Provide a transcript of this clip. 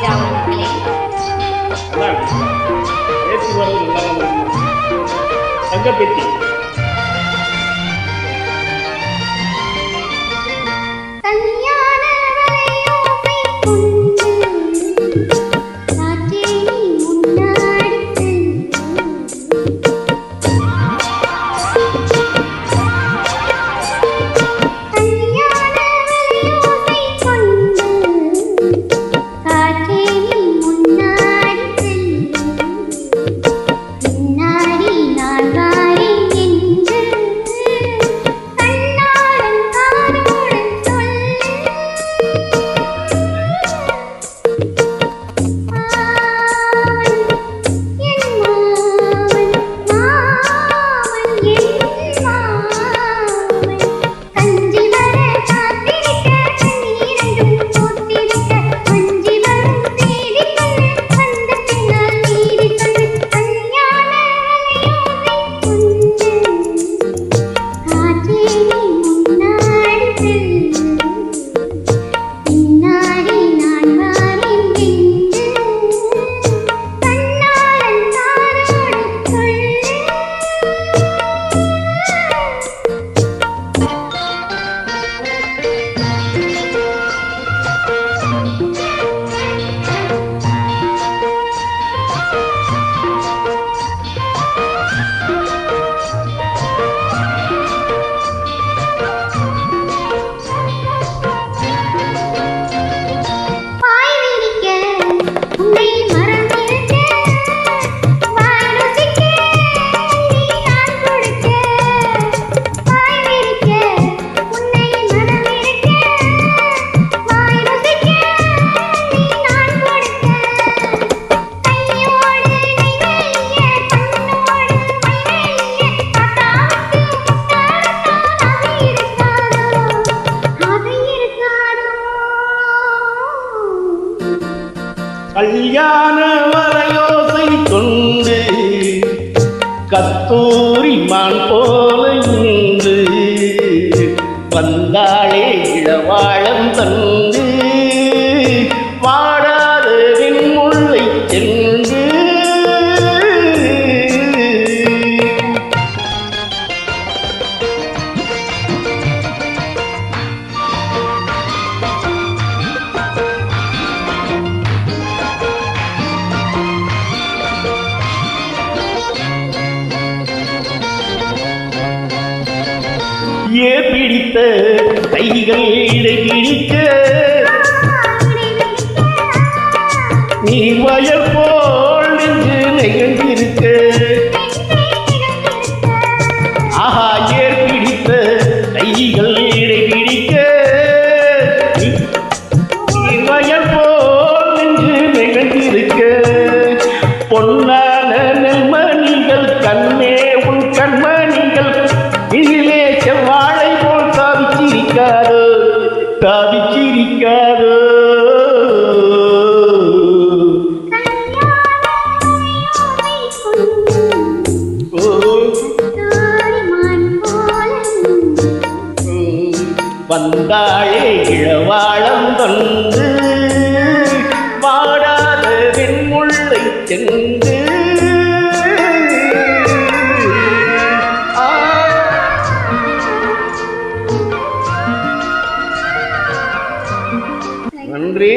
வேதாவனங்களே பேசி வருவது தங்கப்பெட்டி கல்யாண வரையோசை கொண்டு கத்தூரி மான் போல இன்று வந்தாளே இளவாழம் தந்து வாடாத வெண்முல்லை சென்று பிடித்த கைகள் இடை பிடிக்க நீ வயல் போல் நின்று நெகிழ்ந்திருக்க ஆஹா ஏர் பிடித்த கைகள் இடை பிடிக்க நீ வயல் போல் நின்று நெகிழ்ந்திருக்க பொன்னான நெல்மணிகள் கண்ணே உன் கண்மணிகள் இதிலே செவ்வாழை போல் தாவிச்சிருக்காரோ தாவிச்சிருக்காரோ வந்தாளே இளவாழம் தந்து வாடாத வெண்முல்லை சென்று நன்றி.